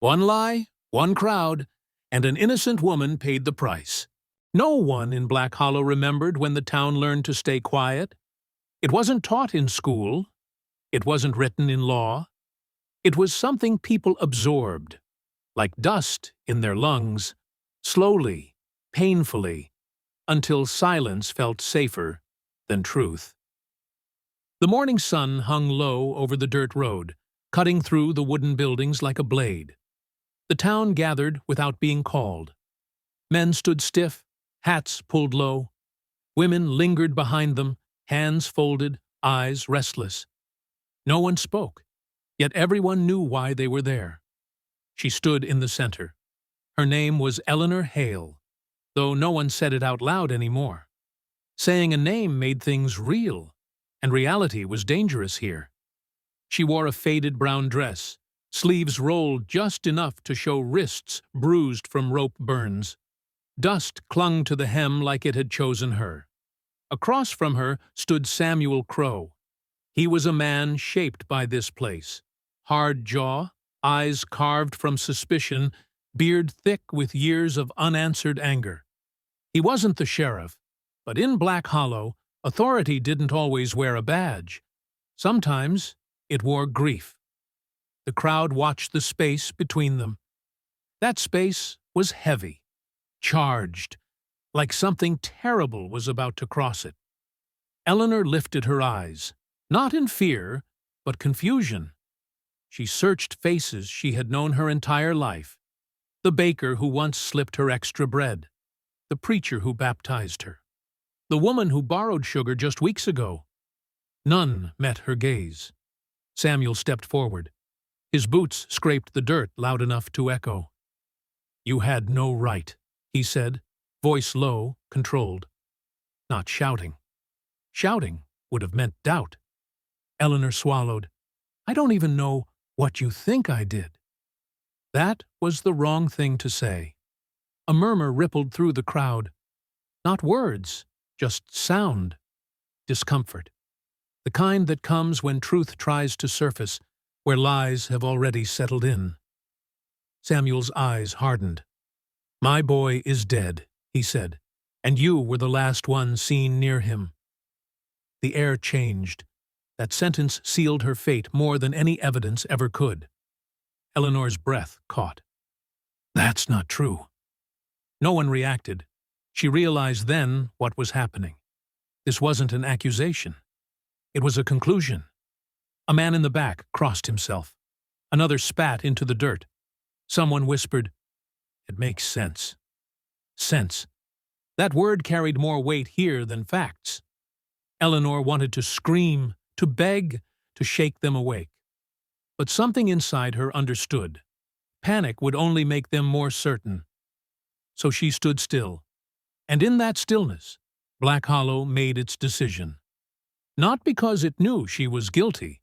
One lie, one crowd, and an innocent woman paid the price. No one in Black Hollow remembered when the town learned to stay quiet. It wasn't taught in school. It wasn't written in law. It was something people absorbed, like dust in their lungs, slowly, painfully, until silence felt safer than truth. The morning sun hung low over the dirt road, cutting through the wooden buildings like a blade. The town gathered without being called. Men stood stiff, hats pulled low. Women lingered behind them, hands folded, eyes restless. No one spoke, yet everyone knew why they were there. She stood in the center. Her name was Eleanor Hale, though no one said it out loud anymore. Saying a name made things real, and reality was dangerous here. She wore a faded brown dress, sleeves rolled just enough to show wrists bruised from rope burns. Dust clung to the hem like it had chosen her. Across from her stood Samuel Crow. He was a man shaped by this place. Hard jaw, eyes carved from suspicion, beard thick with years of unanswered anger. He wasn't the sheriff, but in Black Hollow, authority didn't always wear a badge. Sometimes it wore grief. The crowd watched the space between them. That space was heavy, charged, like something terrible was about to cross it. Eleanor lifted her eyes, not in fear, but confusion. She searched faces she had known her entire life. The baker who once slipped her extra bread. The preacher who baptized her. The woman who borrowed sugar just weeks ago. None met her gaze. Samuel stepped forward. His boots scraped the dirt loud enough to echo. "You had no right," he said, voice low, controlled. Not shouting. Shouting would have meant doubt. Eleanor swallowed. "I don't even know what you think I did." That was the wrong thing to say. A murmur rippled through the crowd. Not words, just sound. Discomfort. The kind that comes when truth tries to surface, where lies have already settled in. Samuel's eyes hardened. "My boy is dead," he said, "and you were the last one seen near him." The air changed. That sentence sealed her fate more than any evidence ever could. Eleanor's breath caught. "That's not true." No one reacted. She realized then what was happening. This wasn't an accusation. It was a conclusion. A man in the back crossed himself. Another spat into the dirt. Someone whispered, "It makes sense." Sense. That word carried more weight here than facts. Eleanor wanted to scream, to beg, to shake them awake. But something inside her understood. Panic would only make them more certain. So she stood still. And in that stillness, Black Hollow made its decision. Not because it knew she was guilty,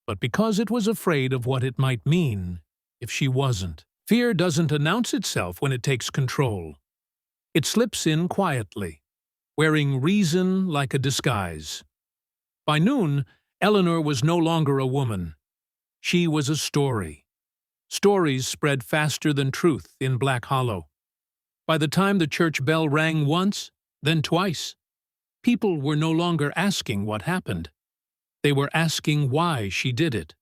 but because it was afraid of what it might mean if she wasn't. Fear doesn't announce itself when it takes control. It slips in quietly, wearing reason like a disguise. By noon, Eleanor was no longer a woman. She was a story. Stories spread faster than truth in Black Hollow. By the time the church bell rang once, then twice, people were no longer asking what happened. They were asking why she did it.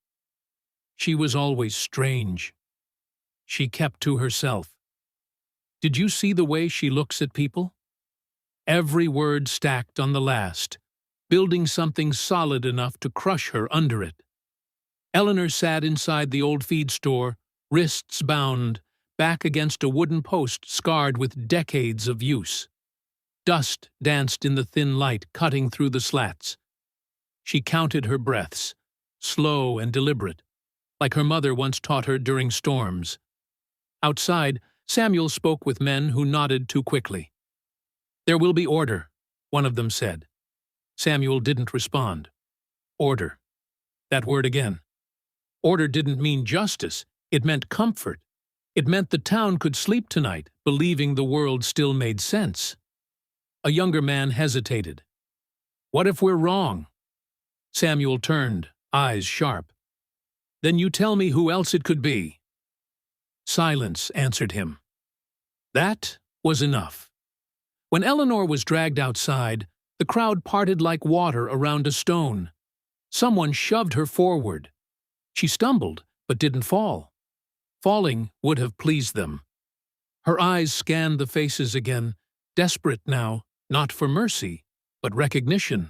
She was always strange. She kept to herself. Did you see the way she looks at people? Every word stacked on the last, building something solid enough to crush her under it. Eleanor sat inside the old feed store, wrists bound, back against a wooden post scarred with decades of use. Dust danced in the thin light cutting through the slats. She counted her breaths, slow and deliberate, like her mother once taught her during storms. Outside, Samuel spoke with men who nodded too quickly. "There will be order," one of them said. Samuel didn't respond. Order. That word again. Order didn't mean justice, it meant comfort. It meant the town could sleep tonight, believing the world still made sense. A younger man hesitated. "What if we're wrong?" Samuel turned, eyes sharp. "Then you tell me who else it could be." silence answered him. That was enough. When Eleanor was dragged outside, the crowd parted like water around a stone. Someone shoved her forward. She stumbled, but didn't fall. Falling would have pleased them. Her eyes scanned the faces again, desperate now, not for mercy, but recognition.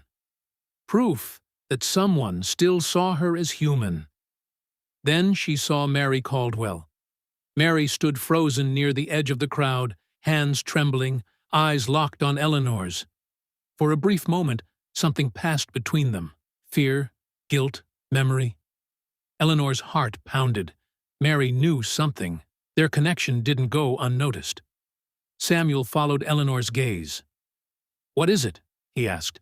Proof that someone still saw her as human. Then she saw Mary Caldwell. Mary stood frozen near the edge of the crowd, hands trembling, eyes locked on Eleanor's. For a brief moment, something passed between them. Fear, guilt, memory. Eleanor's heart pounded. Mary knew something. Their connection didn't go unnoticed. Samuel followed Eleanor's gaze. "What is it?" he asked.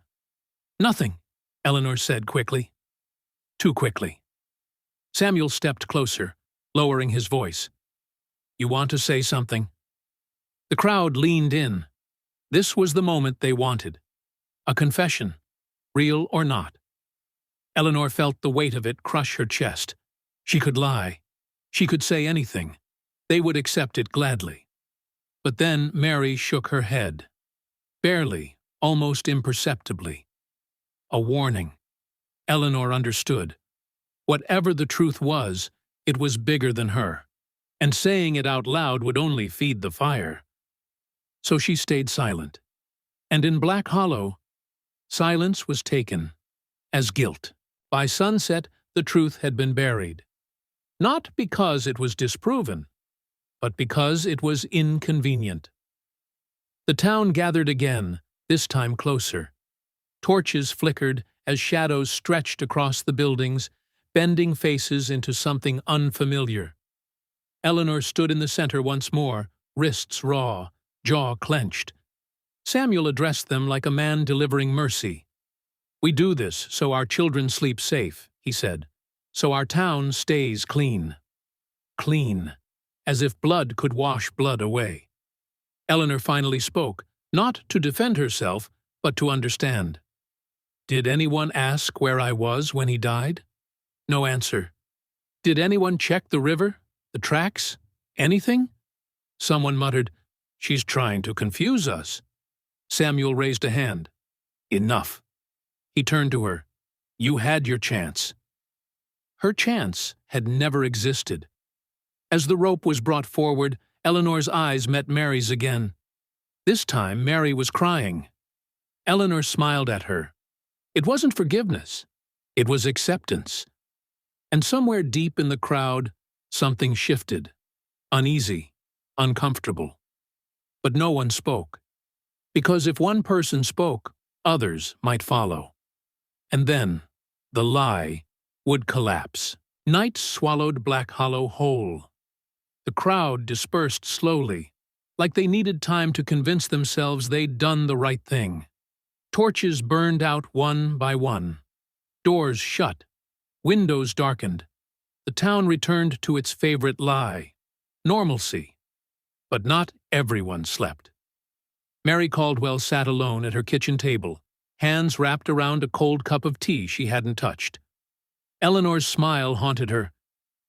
"Nothing," Eleanor said quickly. Too quickly. Samuel stepped closer, lowering his voice. "You want to say something?" The crowd leaned in. This was the moment they wanted. A confession, real or not. Eleanor felt the weight of it crush her chest. She could lie. She could say anything. They would accept it gladly. But then Mary shook her head. Barely, almost imperceptibly. A warning. Eleanor understood. Whatever the truth was, it was bigger than her, and saying it out loud would only feed the fire. So she stayed silent. And in Black Hollow, silence was taken as guilt. By sunset, the truth had been buried. Not because it was disproven, but because it was inconvenient. The town gathered again, this time closer. Torches flickered as shadows stretched across the buildings, bending faces into something unfamiliar. Eleanor stood in the center once more, wrists raw, jaw clenched. Samuel addressed them like a man delivering mercy. "We do this so our children sleep safe," he said, "so our town stays clean." Clean, as if blood could wash blood away. Eleanor finally spoke, not to defend herself, but to understand. "Did anyone ask where I was when he died?" No answer. "Did anyone check the river? The tracks? Anything?" Someone muttered, "She's trying to confuse us." Samuel raised a hand. "Enough." He turned to her. "You had your chance." Her chance had never existed. As the rope was brought forward, Eleanor's eyes met Mary's again. This time, Mary was crying. Eleanor smiled at her. It wasn't forgiveness. It was acceptance. And somewhere deep in the crowd, something shifted. Uneasy, uncomfortable. But no one spoke. Because if one person spoke, others might follow. And then, the lie would collapse. Night swallowed Black Hollow whole. The crowd dispersed slowly, like they needed time to convince themselves they'd done the right thing. Torches burned out one by one. Doors shut. Windows darkened. The town returned to its favorite lie. Normalcy. But not everyone slept. Mary Caldwell sat alone at her kitchen table, hands wrapped around a cold cup of tea she hadn't touched. Eleanor's smile haunted her.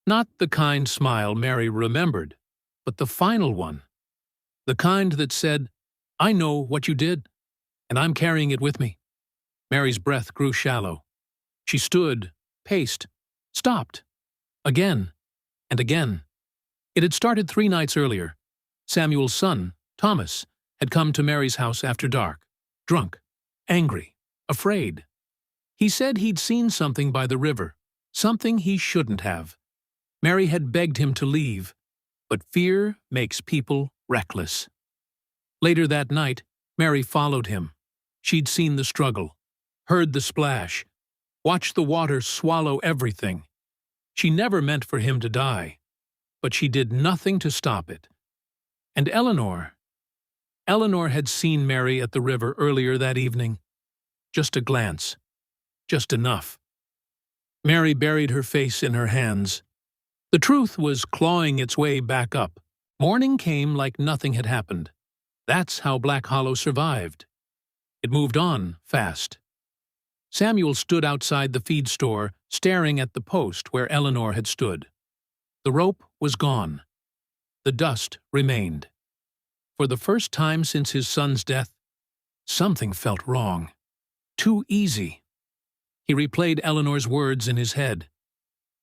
Not the kind smile Mary remembered, but the final one. The kind that said, "I know what you did, and I'm carrying it with me." Mary's breath grew shallow. She stood, paced, stopped. Again, and again. It had started 3 nights earlier. Samuel's son, Thomas, had come to Mary's house after dark, drunk, angry, afraid. He said he'd seen something by the river, something he shouldn't have. Mary had begged him to leave, but fear makes people reckless. Later that night, Mary followed him. She'd seen the struggle, heard the splash, watched the water swallow everything. She never meant for him to die, but she did nothing to stop it. And Eleanor had seen Mary at the river earlier that evening. Just a glance. Just enough. Mary buried her face in her hands. The truth was clawing its way back up. Morning came like nothing had happened. That's how Black Hollow survived. It moved on fast. Samuel stood outside the feed store, staring at the post where Eleanor had stood. The rope was gone. The dust remained. For the first time since his son's death, something felt wrong. Too easy. He replayed Eleanor's words in his head.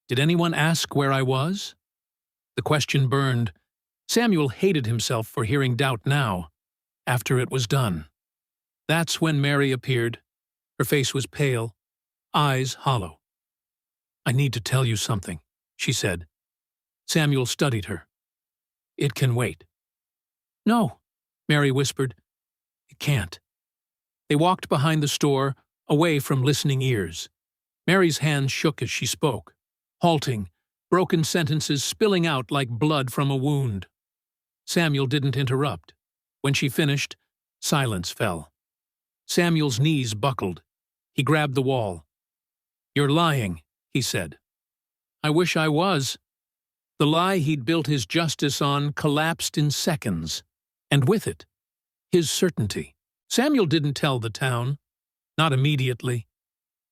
Did anyone ask where I was? The question burned. Samuel hated himself for hearing doubt now, after it was done. That's when Mary appeared. Her face was pale, eyes hollow. I need to tell you something, she said. Samuel studied her. It can wait. No, Mary whispered. It can't. They walked behind the store, away from listening ears. Mary's hands shook as she spoke, halting, broken sentences spilling out like blood from a wound. Samuel didn't interrupt. When she finished, silence fell. Samuel's knees buckled. He grabbed the wall. You're lying, he said. I wish I was. The lie he'd built his justice on collapsed in seconds, and with it, his certainty. Samuel didn't tell the town, not immediately.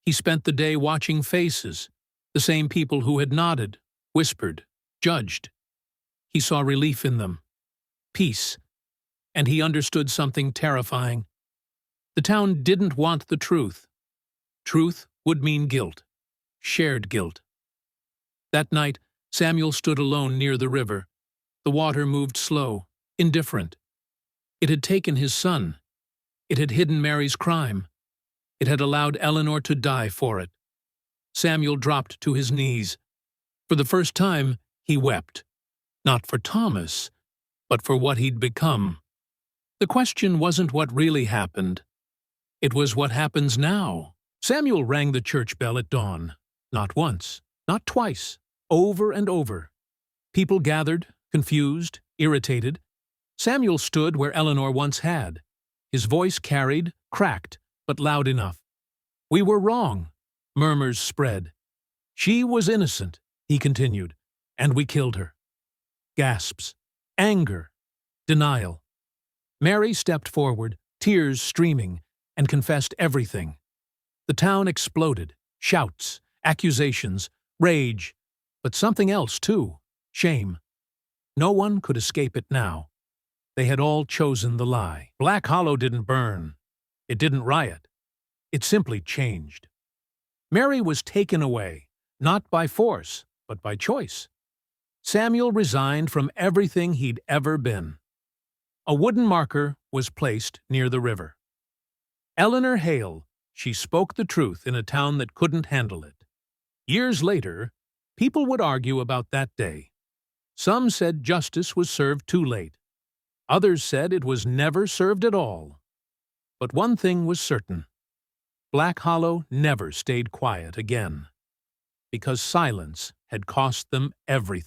He spent the day watching faces, the same people who had nodded, whispered, judged. He saw relief in them, peace, and he understood something terrifying. The town didn't want the truth. Truth would mean guilt, shared guilt. That night, Samuel stood alone near the river. The water moved slow, indifferent. It had taken his son. It had hidden Mary's crime. It had allowed Eleanor to die for it. Samuel dropped to his knees. For the first time, he wept. Not for Thomas, but for what he'd become. The question wasn't what really happened. It was what happens now. Samuel rang the church bell at dawn. Not once, not twice, over and over. People gathered, confused, irritated. Samuel stood where Eleanor once had. His voice carried, cracked, but loud enough. We were wrong. Murmurs spread. She was innocent, he continued, and we killed her. Gasps, anger, denial. Mary stepped forward, tears streaming, and confessed everything. The town exploded. Shouts, accusations, rage, but something else too, shame. No one could escape it now. They had all chosen the lie. Black Hollow didn't burn. It didn't riot. It simply changed. Mary was taken away, not by force, but by choice. Samuel resigned from everything he'd ever been. A wooden marker was placed near the river. Eleanor Hale, she spoke the truth in a town that couldn't handle it. Years later, people would argue about that day. Some said justice was served too late. Others said it was never served at all. But one thing was certain. Black Hollow never stayed quiet again, because silence had cost them everything.